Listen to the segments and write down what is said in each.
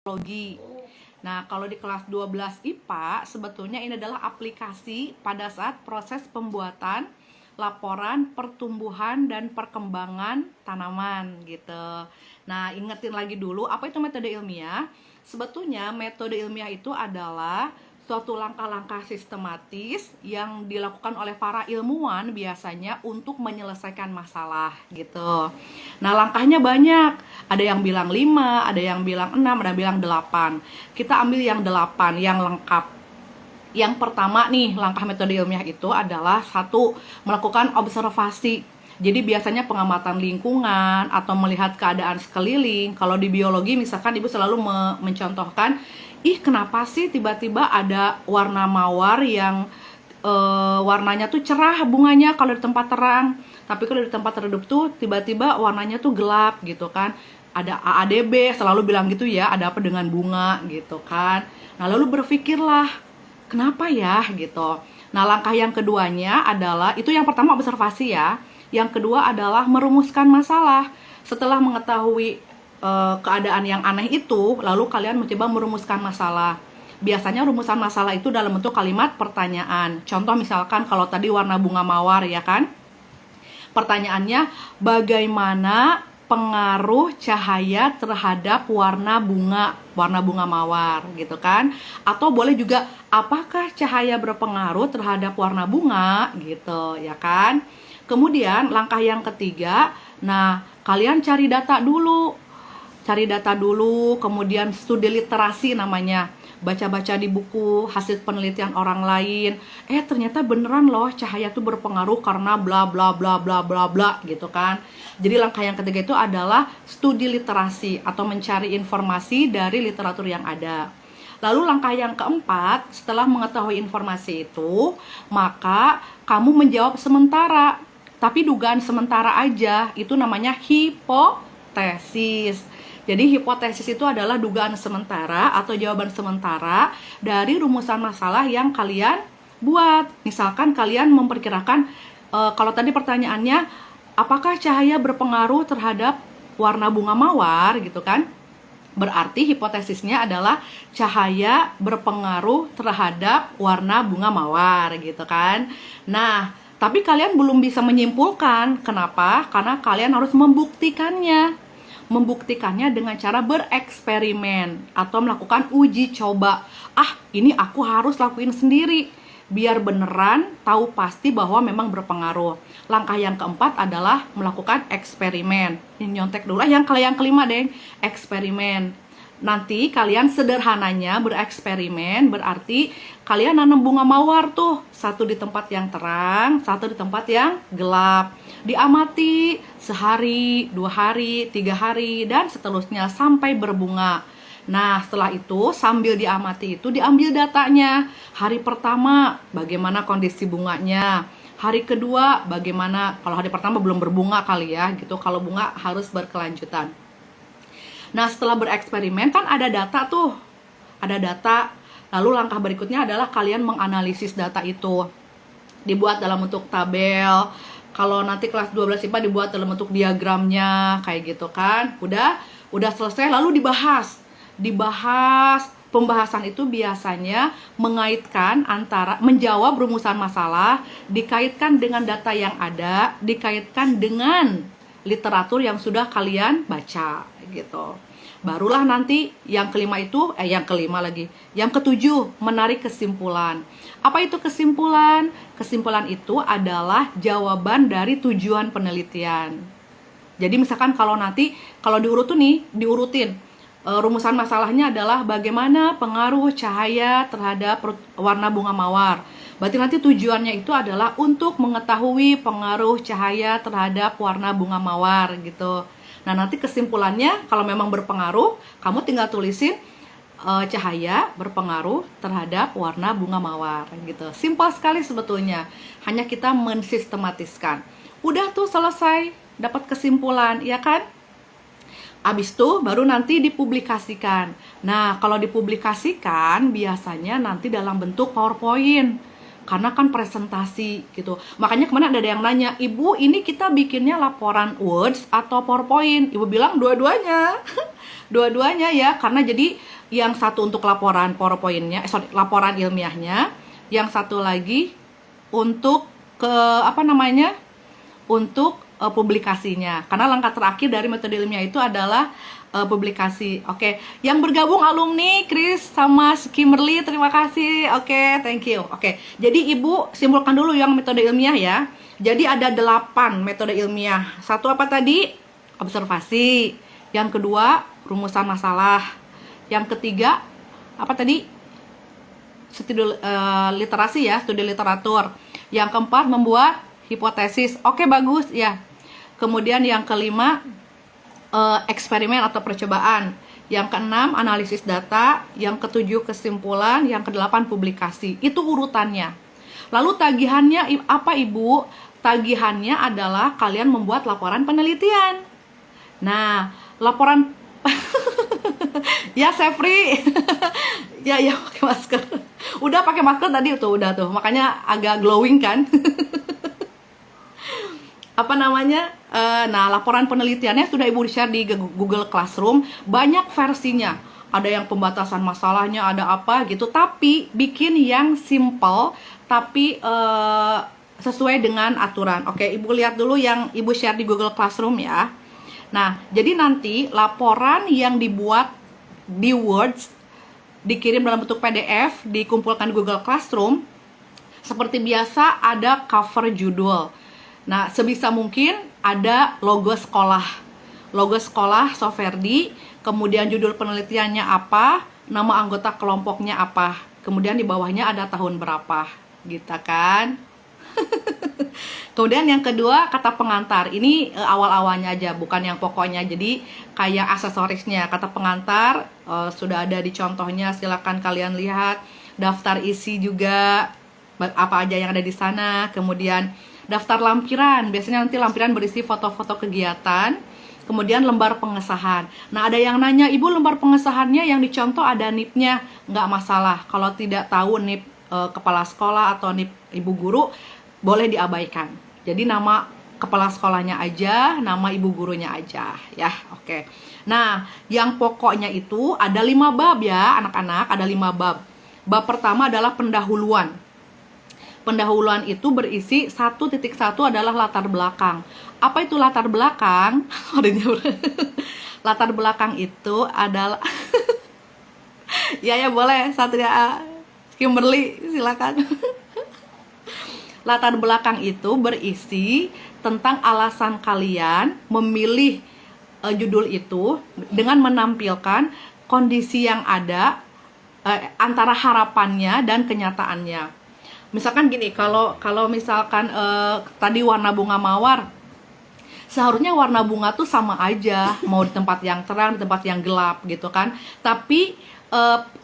biologi. Nah, kalau di kelas 12 IPA, sebetulnya ini adalah aplikasi pada saat proses pembuatan laporan pertumbuhan dan perkembangan tanaman gitu. Nah, ingetin lagi dulu, apa itu metode ilmiah? Sebetulnya metode ilmiah itu adalah suatu langkah-langkah sistematis yang dilakukan oleh para ilmuwan biasanya untuk menyelesaikan masalah gitu. Nah, langkahnya banyak. Ada yang bilang 5, ada yang bilang 6, ada yang bilang 8. Kita ambil yang 8, yang lengkap. Yang pertama nih, langkah metode ilmiah itu adalah satu, melakukan observasi. Jadi biasanya pengamatan lingkungan atau melihat keadaan sekeliling. Kalau di biologi misalkan ibu selalu mencontohkan, kenapa sih tiba-tiba ada warna mawar yang warnanya tuh cerah bunganya kalau di tempat terang, tapi kalau di tempat redup tuh tiba-tiba warnanya tuh gelap gitu kan. Ada AADB selalu bilang gitu ya, ada apa dengan bunga gitu kan. Nah, lalu berpikirlah, kenapa ya gitu. Nah, langkah yang keduanya adalah, itu yang pertama observasi ya. Yang kedua adalah merumuskan masalah. Setelah mengetahui keadaan yang aneh itu, lalu kalian mencoba merumuskan masalah. Biasanya rumusan masalah itu dalam bentuk kalimat pertanyaan. Contoh misalkan kalau tadi warna bunga mawar ya kan. Pertanyaannya, bagaimana pengaruh cahaya terhadap warna bunga mawar gitu kan. Atau boleh juga, apakah cahaya berpengaruh terhadap warna bunga gitu ya kan. Kemudian langkah yang ketiga, nah kalian cari data dulu, kemudian studi literasi namanya, baca-baca di buku hasil penelitian orang lain. Ternyata beneran loh cahaya itu berpengaruh karena bla bla bla bla bla bla gitu kan. Jadi langkah yang ketiga itu adalah studi literasi atau mencari informasi dari literatur yang ada. Lalu langkah yang keempat, setelah mengetahui informasi itu, maka kamu menjawab sementara. Tapi dugaan sementara aja, itu namanya hipotesis. Jadi hipotesis itu adalah dugaan sementara atau jawaban sementara dari rumusan masalah yang kalian buat. Misalkan kalian memperkirakan, kalau tadi pertanyaannya, apakah cahaya berpengaruh terhadap warna bunga mawar gitu kan? Berarti hipotesisnya adalah cahaya berpengaruh terhadap warna bunga mawar gitu kan. Nah, tapi kalian belum bisa menyimpulkan. Kenapa? Karena kalian harus membuktikannya. Membuktikannya dengan cara bereksperimen atau melakukan uji coba. Ini aku harus lakuin sendiri biar beneran tahu pasti bahwa memang berpengaruh. Langkah yang keempat adalah melakukan eksperimen. Ini nyontek dulu yang kelima deh, eksperimen. Nanti kalian sederhananya bereksperimen berarti kalian nanam bunga mawar tuh, satu di tempat yang terang, satu di tempat yang gelap. Diamati sehari, 2 hari, 3 hari, dan seterusnya sampai berbunga. Nah, setelah itu sambil diamati itu diambil datanya. Hari pertama bagaimana kondisi bunganya, hari kedua bagaimana, kalau hari pertama belum berbunga kali ya gitu, kalau bunga harus berkelanjutan. Nah, setelah bereksperimen kan ada data tuh, ada data. Lalu langkah berikutnya adalah kalian menganalisis data itu, dibuat dalam bentuk tabel. Kalau nanti kelas 12 IPA dibuat dalam bentuk diagramnya kayak gitu kan. Udah selesai lalu dibahas. Pembahasan itu biasanya mengaitkan antara menjawab rumusan masalah, dikaitkan dengan data yang ada, dikaitkan dengan literatur yang sudah kalian baca gitu. Barulah nanti yang ketujuh, menarik kesimpulan. Apa itu kesimpulan? Kesimpulan itu adalah jawaban dari tujuan penelitian. Jadi misalkan kalau diurutin, rumusan masalahnya adalah bagaimana pengaruh cahaya terhadap warna bunga mawar. Berarti nanti tujuannya itu adalah untuk mengetahui pengaruh cahaya terhadap warna bunga mawar gitu. Nah, nanti kesimpulannya kalau memang berpengaruh, kamu tinggal tulisin cahaya berpengaruh terhadap warna bunga mawar gitu. Simpel sekali sebetulnya. Hanya kita mensistematiskan. Udah tuh selesai, dapat kesimpulan, ya kan? Abis itu baru nanti dipublikasikan. Nah, kalau dipublikasikan biasanya nanti dalam bentuk PowerPoint. karena kan presentasi gitu. Makanya kemarin ada yang nanya, Ibu ini kita bikinnya laporan Words atau PowerPoint? Ibu bilang dua-duanya. Dua-duanya ya, karena jadi yang satu untuk laporan PowerPoint-nya, laporan ilmiahnya, yang satu lagi untuk untuk publikasinya. Karena langkah terakhir dari metode ilmiah itu adalah publikasi. Oke, yang bergabung alumni Chris sama Kimberly, terima kasih. Oke, thank you. Oke, jadi Ibu simpulkan dulu yang metode ilmiah ya. Jadi ada 8 metode ilmiah. Satu apa tadi? Observasi. Yang kedua, rumusan masalah. Yang ketiga, apa tadi? Studi literasi ya, studi literatur. Yang keempat, membuat hipotesis. Oke, bagus ya. Kemudian yang kelima, eksperimen atau percobaan. Yang keenam, analisis data. Yang ketujuh, kesimpulan. Yang kedelapan, publikasi. Itu urutannya. Lalu tagihannya apa Ibu? Tagihannya adalah kalian membuat laporan penelitian. Nah, laporan ya Sefri ya pakai masker. Udah pakai masker tadi tuh, udah tuh. Makanya agak glowing kan. Nah, laporan penelitiannya sudah Ibu share di Google Classroom. Banyak versinya. Ada yang pembatasan masalahnya, ada apa gitu. Tapi bikin yang simple, tapi sesuai dengan aturan. Oke, Ibu lihat dulu yang Ibu share di Google Classroom ya. Nah, jadi nanti laporan yang dibuat di Words, dikirim dalam bentuk PDF, dikumpulkan di Google Classroom. Seperti biasa ada cover judul. Nah, sebisa mungkin ada logo sekolah. Logo sekolah Soferdi, kemudian judul penelitiannya apa, nama anggota kelompoknya apa. Kemudian di bawahnya ada tahun berapa, gitu kan? Kemudian yang kedua, kata pengantar. Ini awal-awalnya aja, bukan yang pokoknya. Jadi kayak aksesorisnya. Kata pengantar sudah ada di contohnya, silakan kalian lihat. Daftar isi juga, apa aja yang ada di sana. Kemudian daftar lampiran, biasanya nanti lampiran berisi foto-foto kegiatan. Kemudian lembar pengesahan. Nah, ada yang nanya, Ibu lembar pengesahannya yang dicontoh ada NIP-nya. Nggak masalah, kalau tidak tahu NIP kepala sekolah atau NIP ibu guru, boleh diabaikan. Jadi nama kepala sekolahnya aja, nama ibu gurunya aja ya. Oke. Nah, yang pokoknya itu ada 5 bab ya anak-anak, ada 5 bab. Bab pertama adalah pendahuluan. Pendahuluan itu berisi 1.1 adalah latar belakang. Apa itu latar belakang? Latar belakang itu adalah ya boleh, Satria, Kimberly silakan. Latar belakang itu berisi tentang alasan kalian memilih judul itu dengan menampilkan kondisi yang ada antara harapannya dan kenyataannya. Misalkan gini, kalau misalkan tadi warna bunga mawar, seharusnya warna bunga tuh sama aja, mau di tempat yang terang, di tempat yang gelap gitu kan. Tapi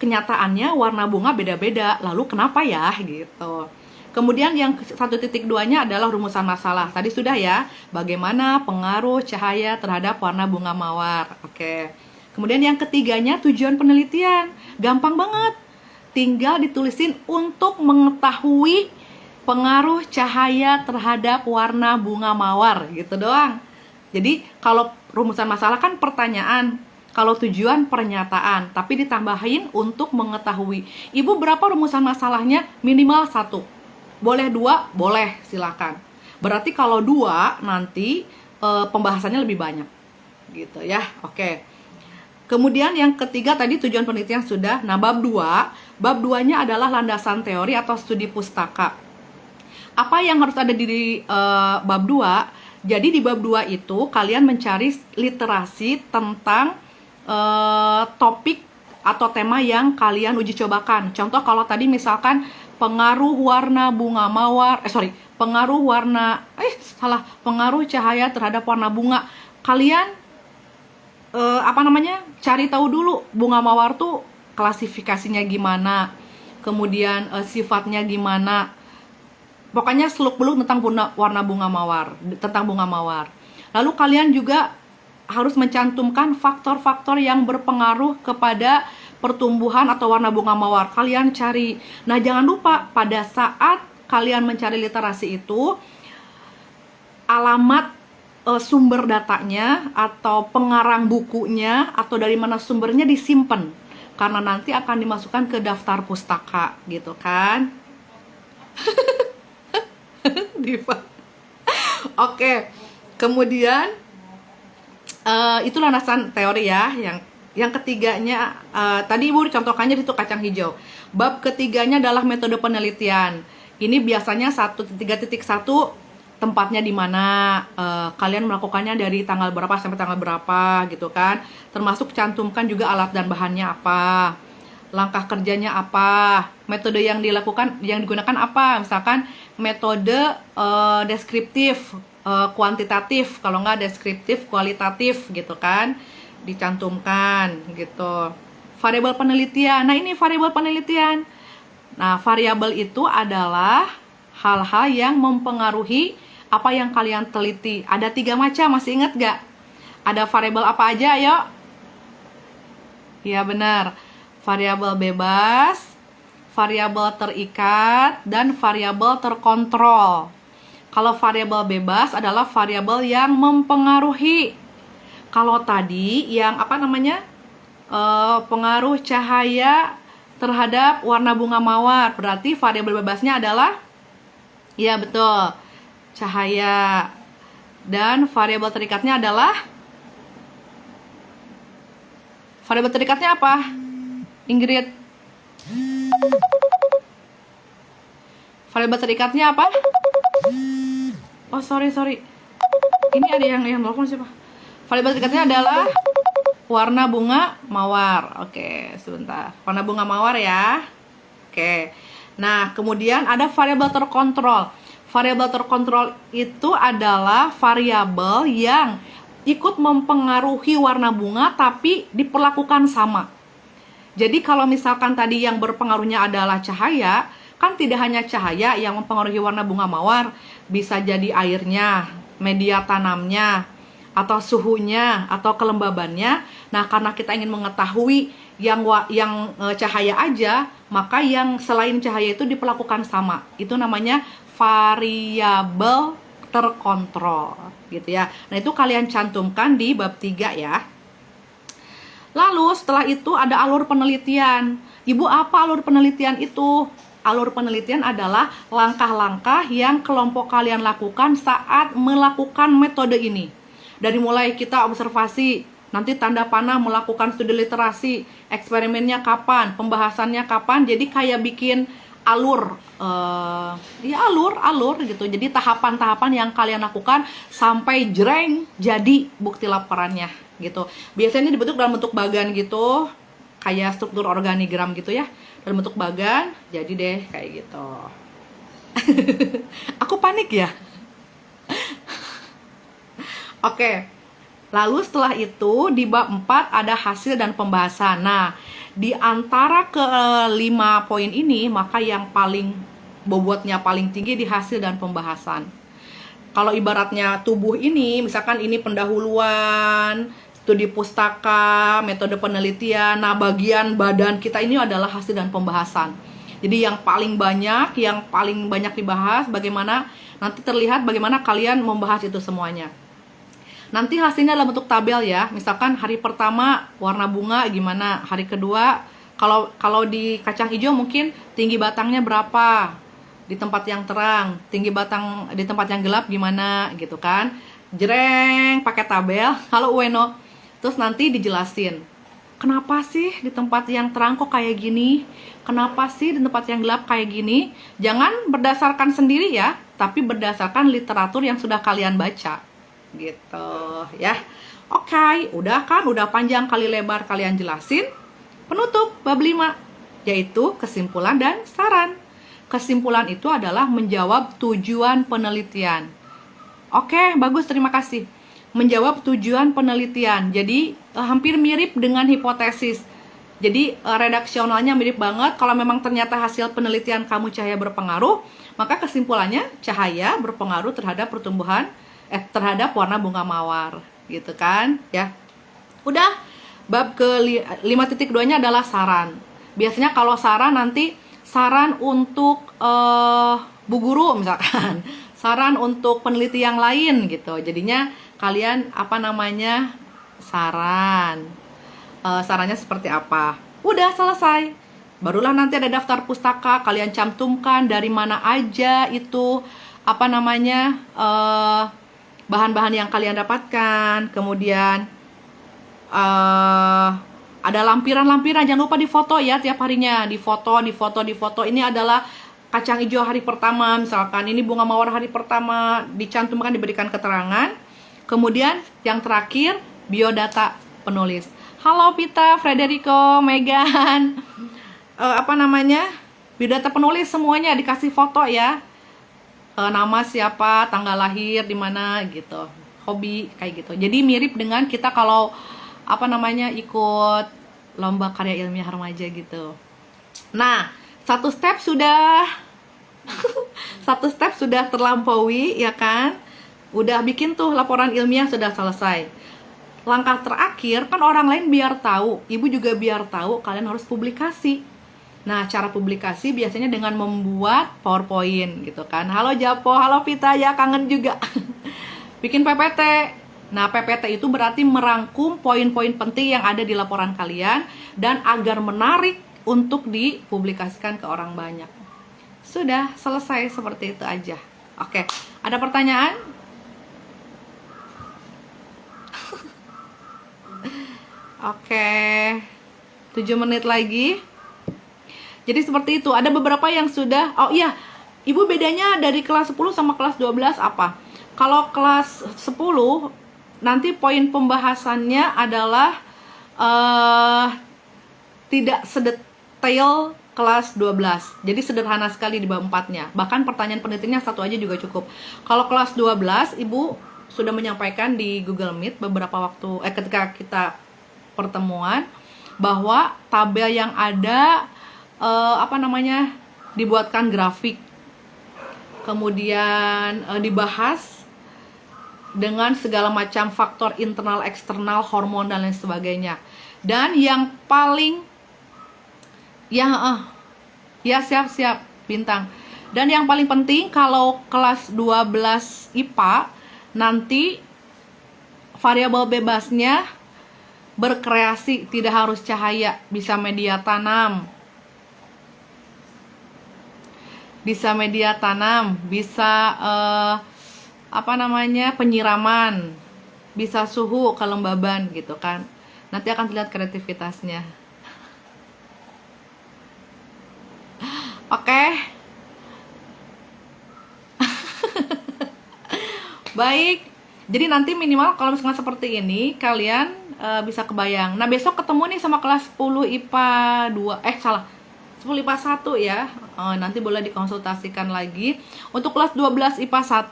kenyataannya warna bunga beda-beda. Lalu kenapa ya gitu. Kemudian yang 1.2-nya adalah rumusan masalah. Tadi sudah ya, bagaimana pengaruh cahaya terhadap warna bunga mawar. Oke. Kemudian yang ketiganya tujuan penelitian. Gampang banget. Tinggal ditulisin untuk mengetahui pengaruh cahaya terhadap warna bunga mawar, gitu doang. Jadi kalau rumusan masalah kan pertanyaan, kalau tujuan pernyataan, tapi ditambahin untuk mengetahui. Ibu berapa rumusan masalahnya? Minimal 1. Boleh 2? Boleh, silakan. Berarti kalau 2 nanti pembahasannya lebih banyak, gitu ya. Oke. Kemudian yang ketiga tadi tujuan penelitian sudah. Nah, bab 2-nya adalah landasan teori atau studi pustaka. Apa yang harus ada di bab 2? Jadi di bab 2 itu kalian mencari literasi tentang topik atau tema yang kalian uji cobakan. Contoh kalau tadi misalkan pengaruh warna bunga mawar, pengaruh cahaya terhadap warna bunga. Kalian cari tahu dulu bunga mawar tuh klasifikasinya gimana, kemudian sifatnya gimana. Pokoknya seluk-beluk tentang warna bunga mawar, tentang bunga mawar. Lalu kalian juga harus mencantumkan faktor-faktor yang berpengaruh kepada pertumbuhan atau warna bunga mawar. Kalian cari. Nah, jangan lupa pada saat kalian mencari literasi itu, alamat sumber datanya atau pengarang bukunya atau dari mana sumbernya disimpan, karena nanti akan dimasukkan ke daftar pustaka gitu kan. Diva. Oke, kemudian itu landasan teori ya. Yang ketiganya tadi Ibu contohkannya itu kacang hijau. Bab ketiganya adalah metode penelitian. Ini biasanya 1.3.1 tempatnya di mana, kalian melakukannya dari tanggal berapa sampai tanggal berapa gitu kan. Termasuk cantumkan juga alat dan bahannya apa, langkah kerjanya apa, metode yang digunakan apa. Misalkan metode deskriptif, kuantitatif, kalau nggak deskriptif kualitatif gitu kan, dicantumkan gitu. Variabel penelitian. Nah, ini variabel penelitian. Nah, variabel itu adalah hal-hal yang mempengaruhi apa yang kalian teliti. Ada 3 macam, masih ingat gak? Ada variabel apa aja, ayo? Ya benar, variabel bebas, variabel terikat, dan variabel terkontrol. Kalau variabel bebas adalah variabel yang mempengaruhi. Kalau tadi yang apa namanya, pengaruh cahaya terhadap warna bunga mawar, berarti variabel bebasnya adalah, ya betul, cahaya. Dan variabel terikatnya adalah, variabel terikatnya apa, Ingrid? Variabel terikatnya apa? Oh sorry, ini ada yang telepon siapa? Variabel terikatnya adalah warna bunga mawar. Oke, sebentar. Warna bunga mawar ya. Oke. Nah, kemudian ada variabel terkontrol. Variabel terkontrol itu adalah variabel yang ikut mempengaruhi warna bunga tapi diperlakukan sama. Jadi kalau misalkan tadi yang berpengaruhnya adalah cahaya, kan tidak hanya cahaya yang mempengaruhi warna bunga mawar, bisa jadi airnya, media tanamnya, atau suhunya, atau kelembabannya. Nah, karena kita ingin mengetahui yang cahaya aja, maka yang selain cahaya itu diperlakukan sama. Itu namanya variabel terkontrol gitu ya. Nah, itu kalian cantumkan di bab 3 ya. Lalu setelah itu ada alur penelitian. Ibu, apa alur penelitian itu? Alur penelitian adalah langkah-langkah yang kelompok kalian lakukan saat melakukan metode ini. Dari mulai kita observasi, nanti tanda panah melakukan studi literasi, eksperimennya kapan, pembahasannya kapan. Jadi kayak bikin alur, alur gitu. Jadi tahapan-tahapan yang kalian lakukan sampai jreng jadi bukti laporannya gitu. Biasanya dibentuk dalam bentuk bagan gitu, kayak struktur organigram gitu ya, dalam bentuk bagan. Jadi deh kayak gitu. Aku panik ya. Oke, lalu setelah itu di bab 4 ada hasil dan pembahasan. Nah, di antara ke-5 poin ini, maka yang paling bobotnya paling tinggi di hasil dan pembahasan. Kalau ibaratnya tubuh ini, misalkan ini pendahuluan, studi pustaka, metode penelitian, nah bagian badan kita ini adalah hasil dan pembahasan. Jadi yang paling banyak dibahas, bagaimana nanti terlihat bagaimana kalian membahas itu semuanya. Nanti hasilnya dalam bentuk tabel ya. Misalkan hari pertama warna bunga gimana, hari kedua kalau di kacang hijau mungkin tinggi batangnya berapa di tempat yang terang, tinggi batang di tempat yang gelap gimana gitu kan. Jreng pakai tabel. Kalau Ueno, terus nanti dijelasin. Kenapa sih di tempat yang terang kok kayak gini? Kenapa sih di tempat yang gelap kayak gini? Jangan berdasarkan sendiri ya, tapi berdasarkan literatur yang sudah kalian baca. Gitu ya. Oke, udah kan? Udah panjang kali lebar kalian jelasin. Penutup bab 5, yaitu kesimpulan dan saran. Kesimpulan itu adalah menjawab tujuan penelitian. Oke, bagus, terima kasih. Menjawab tujuan penelitian. Jadi hampir mirip dengan hipotesis. Jadi redaksionalnya mirip banget. Kalau memang ternyata hasil penelitian kamu cahaya berpengaruh, maka kesimpulannya cahaya berpengaruh terhadap pertumbuhan terhadap warna bunga mawar gitu kan ya. Udah, bab ke 5.2-nya adalah saran. Biasanya kalau saran nanti saran untuk Bu Guru misalkan, saran untuk peneliti yang lain gitu. Jadinya kalian apa namanya, sarannya seperti apa. Udah selesai. Barulah nanti ada daftar pustaka, kalian cantumkan dari mana aja itu apa namanya, bahan-bahan yang kalian dapatkan. Kemudian ada lampiran-lampiran, jangan lupa difoto ya tiap harinya, difoto. Ini adalah kacang hijau hari pertama, misalkan ini bunga mawar hari pertama, dicantumkan, diberikan keterangan. Kemudian yang terakhir, biodata penulis. Halo Pita, Frederico, Megan, biodata penulis semuanya dikasih foto ya, nama siapa, tanggal lahir di mana gitu, hobi kayak gitu. Jadi mirip dengan kita kalau ikut lomba karya ilmiah remaja gitu. Nah, satu step sudah terlampaui ya kan, udah bikin tuh laporan ilmiah, sudah selesai. Langkah terakhir kan orang lain biar tahu, ibu juga biar tahu, kalian harus publikasi. Nah, cara publikasi biasanya dengan membuat PowerPoint gitu kan. Halo Japo, halo Pita ya, kangen juga. Bikin PPT. Nah, PPT itu berarti merangkum poin-poin penting yang ada di laporan kalian dan agar menarik untuk dipublikasikan ke orang banyak. Sudah selesai, seperti itu aja. Oke, ada pertanyaan? Oke, 7 menit lagi. Jadi seperti itu, ada beberapa yang sudah. Oh iya, ibu bedanya dari kelas 10 sama kelas 12 apa? Kalau kelas 10 nanti poin pembahasannya adalah tidak sedetail kelas 12. Jadi sederhana sekali di bab 4-nya. Bahkan pertanyaan penelitiannya satu aja juga cukup. Kalau kelas 12, ibu sudah menyampaikan di Google Meet beberapa waktu ketika kita pertemuan bahwa tabel yang ada dibuatkan grafik. Kemudian dibahas dengan segala macam faktor internal, eksternal, hormon dan lain sebagainya. Dan yang paling siap Bintang. Dan yang paling penting kalau kelas 12 IPA nanti variabel bebasnya berkreasi, tidak harus cahaya, bisa media tanam. Bisa penyiraman, bisa suhu, kelembaban gitu kan. Nanti akan terlihat kreativitasnya. Oke. Baik. Jadi nanti minimal kalau misalnya seperti ini kalian bisa kebayang. Nah, besok ketemu nih sama kelas 10 IPA 2. 10 IPA 1 ya. Nanti boleh dikonsultasikan lagi. Untuk kelas 12 IPA 1,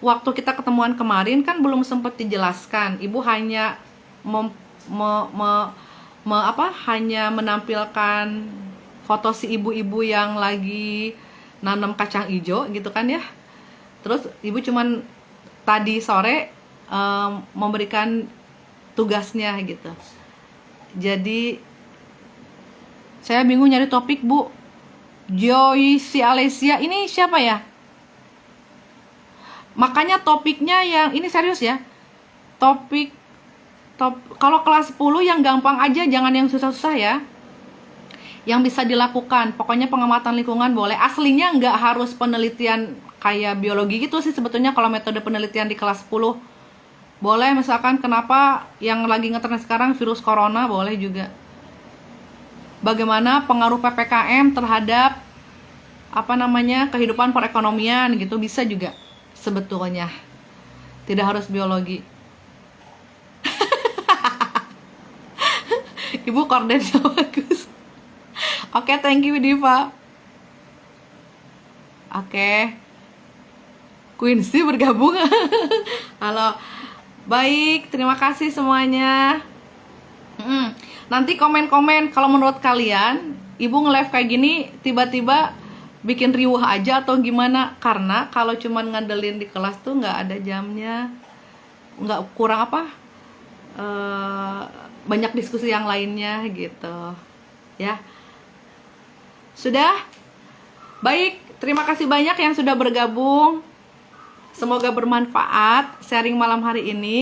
waktu kita ketemuan kemarin kan belum sempat dijelaskan. Ibu hanya hanya menampilkan foto si ibu-ibu yang lagi nanam kacang hijau gitu kan ya. Terus ibu cuman tadi sore memberikan tugasnya gitu. Jadi saya bingung nyari topik, Bu. Joyce Alesia ini siapa ya? Makanya topiknya yang ini serius ya. Kalau kelas 10 yang gampang aja, jangan yang susah-susah ya. Yang bisa dilakukan, pokoknya pengamatan lingkungan boleh. Aslinya nggak harus penelitian kayak biologi gitu sih sebetulnya. Kalau metode penelitian di kelas 10 boleh, misalkan kenapa yang lagi ngetren sekarang virus corona, boleh juga. Bagaimana pengaruh PPKM terhadap kehidupan perekonomian gitu, bisa juga sebetulnya. Tidak harus biologi. Ibu kordennya bagus. Oke, thank you Diva. Oke. Quincy bergabung. Halo. Baik, terima kasih semuanya. Nanti komen-komen kalau menurut kalian ibu nge-live kayak gini tiba-tiba bikin riuh aja atau gimana. Karena kalau cuman ngandelin di kelas tuh nggak ada jamnya, nggak kurang banyak diskusi yang lainnya gitu ya. Sudah? Baik, Terima kasih banyak yang sudah bergabung. Semoga bermanfaat sharing malam hari ini.